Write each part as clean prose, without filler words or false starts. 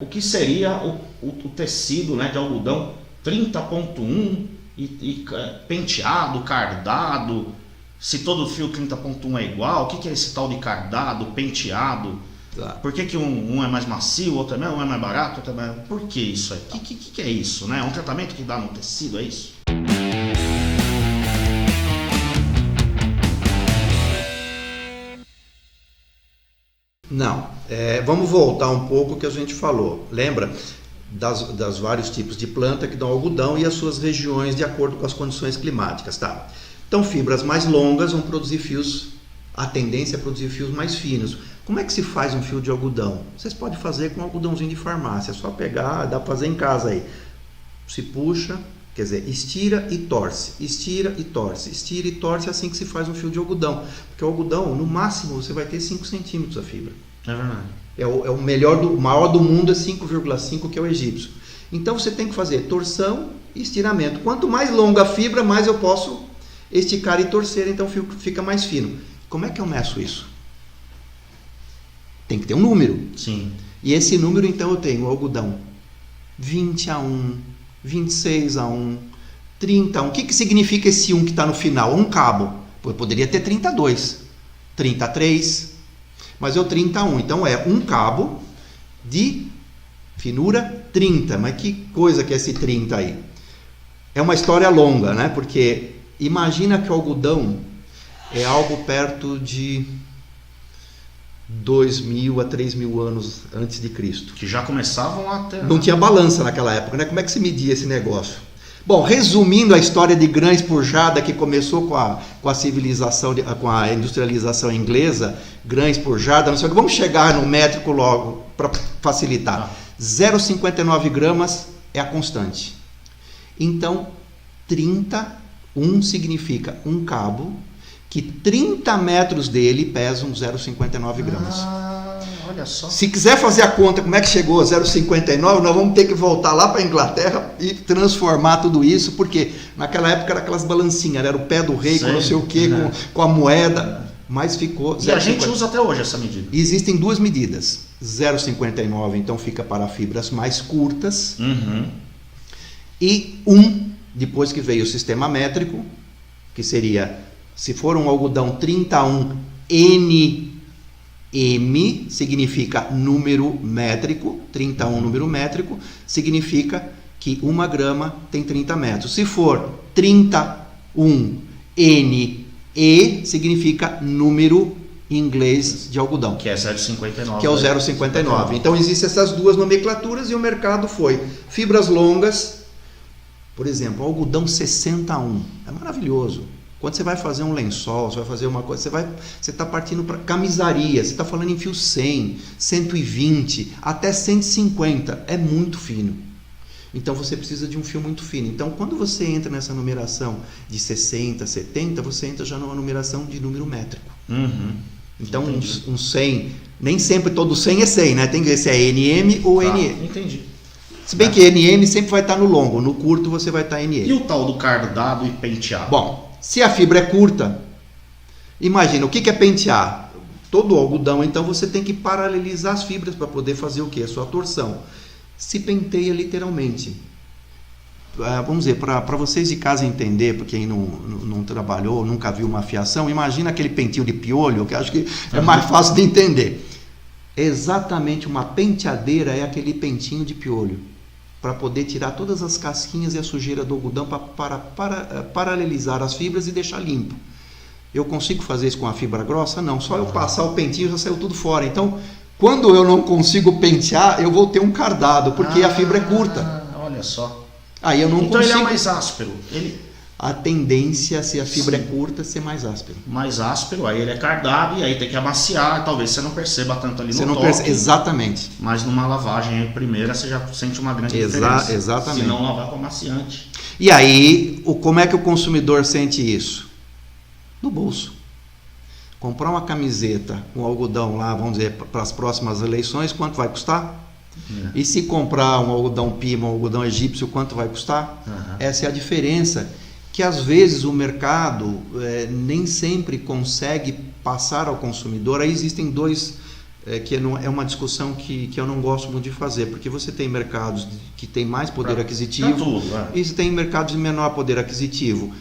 O que seria o tecido, né, de algodão 30.1 e penteado, cardado, se todo fio 30.1 é igual, o que é esse tal de cardado, penteado? Tá. Por que um é mais macio, o outro é mais barato? Outro é mais... Por que isso aí? O que é isso? Né? É um tratamento que dá no tecido, é isso? Não, vamos voltar um pouco ao que a gente falou. Lembra das vários tipos de planta que dão algodão e as suas regiões de acordo com as condições climáticas, tá? Então, fibras mais longas vão produzir fios, a tendência é produzir fios mais finos. Como é que se faz um fio de algodão? Vocês podem fazer com um algodãozinho de farmácia, é só pegar, dá para fazer em casa aí. Se puxa, quer dizer, estira e torce, estira e torce, estira e torce, é assim que se faz um fio de algodão. Porque o algodão, no máximo, você vai ter 5 centímetros a fibra. É verdade. O maior do mundo é 5,5, que é o egípcio. Então você tem que fazer torção e estiramento. Quanto mais longa a fibra, mais eu posso esticar e torcer, então o fio fica mais fino. Como é que eu meço isso? Tem que ter um número. Sim. E esse número, então, eu tenho o algodão 20 a 1, 26 a 1, 30 a 1. O que significa esse 1 que está no final? Um cabo. Eu poderia ter 32, 33, mas é o 30 a 1. Então é um cabo de finura 30. Mas que coisa que é esse 30 aí? É uma história longa, né? Porque imagina que o algodão é algo perto de 2.000 a 3.000 anos antes de Cristo. Que já começavam a ter... Não tinha balança naquela época, né? Como é que se media esse negócio? Bom, resumindo a história de grã-esponjada, que começou com a civilização, com a industrialização inglesa, grã-esponjada, não sei o que, vamos chegar no métrico logo, para facilitar. 0,59 gramas é a constante. Então, 31 significa um cabo, que 30 metros dele pesam 0,59 gramas. Olha só. Se quiser fazer a conta como é que chegou a 0,59, nós vamos ter que voltar lá para a Inglaterra e transformar tudo isso, porque naquela época era aquelas balancinhas, era o pé do rei, com não sei o que, com a moeda, mas ficou... E a gente usa até hoje essa medida. Existem duas medidas. 0,59 então fica para fibras mais curtas, e 1, depois que veio o sistema métrico, que seria... Se for um algodão 31 NM, significa número métrico, 31 número métrico, significa que 1 grama tem 30 metros. Se for 31 NE, significa número inglês de algodão. Que é 0,59. Que é o 0,59. Então existem essas duas nomenclaturas e o mercado foi fibras longas, por exemplo, algodão 61. É maravilhoso. Quando você vai fazer um lençol, você vai fazer uma coisa, você está partindo para camisaria, você está falando em fio 100, 120, até 150, é muito fino. Então você precisa de um fio muito fino. Então quando você entra nessa numeração de 60, 70, você entra já numa numeração de número métrico. Então um 100, nem sempre todo 100 é 100, né? Tem que ver se é NM ou NE. Entendi. Se bem que NM sempre vai estar no longo, no curto você vai estar NE. E o tal do cardado e penteado? Bom, se a fibra é curta, imagina, o que é pentear? Todo o algodão, então você tem que paralelizar as fibras para poder fazer o quê? A sua torção. Se penteia literalmente. Vamos dizer, para vocês de casa entender, para quem não trabalhou, nunca viu uma fiação, imagina aquele pentinho de piolho, que acho que é mais fácil de entender. Exatamente, uma penteadeira é aquele pentinho de piolho, para poder tirar todas as casquinhas e a sujeira do algodão para paralelizar as fibras e deixar limpo. Eu consigo fazer isso com a fibra grossa? Não, só eu passar o pentinho já saiu tudo fora. Então, quando eu não consigo pentear, eu vou ter um cardado, porque a fibra é curta. Olha só. Aí eu não então consigo... ele é mais áspero. A tendência, se a fibra é curta, é ser mais áspero. Mais áspero, aí ele é cardado e aí tem que amaciar, talvez você não perceba tanto ali você no não toque. Exatamente. Mas numa lavagem primeira você já sente uma grande diferença. Exatamente. Se não lavar com amaciante. E aí, como é que o consumidor sente isso? No bolso. Comprar uma camiseta com algodão lá, vamos dizer, para as próximas eleições, quanto vai custar? E se comprar um algodão pima, um algodão egípcio, quanto vai custar? Essa é a diferença. Que às vezes o mercado nem sempre consegue passar ao consumidor. Aí existem dois é uma discussão que eu não gosto muito de fazer, porque você tem mercados que têm mais poder aquisitivo e você tem mercados de menor poder aquisitivo.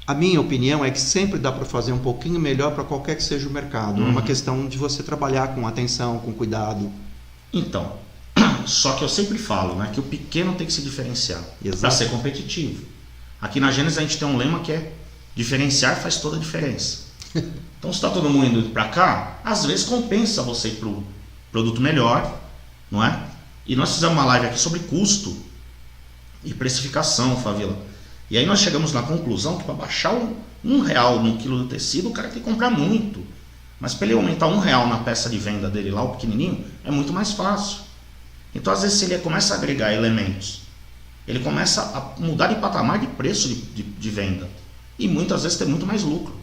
A minha opinião é que sempre dá para fazer um pouquinho melhor para qualquer que seja o mercado. É uma questão de você trabalhar com atenção, com cuidado. Então, só que eu sempre falo, né, que o pequeno tem que se diferenciar para ser competitivo. Aqui na Gênesis a gente tem um lema que é diferenciar faz toda a diferença. Então, se está todo mundo indo para cá, às vezes compensa você ir para o produto melhor, não é? E nós fizemos uma live aqui sobre custo e precificação, Fávila. E aí nós chegamos na conclusão que para baixar R$1 no quilo do tecido, o cara tem que comprar muito. Mas para ele aumentar R$1 na peça de venda dele lá, o pequenininho, é muito mais fácil. Então, às vezes, se ele começa a agregar elementos, ele começa a mudar de patamar de preço de venda. E muitas vezes tem muito mais lucro.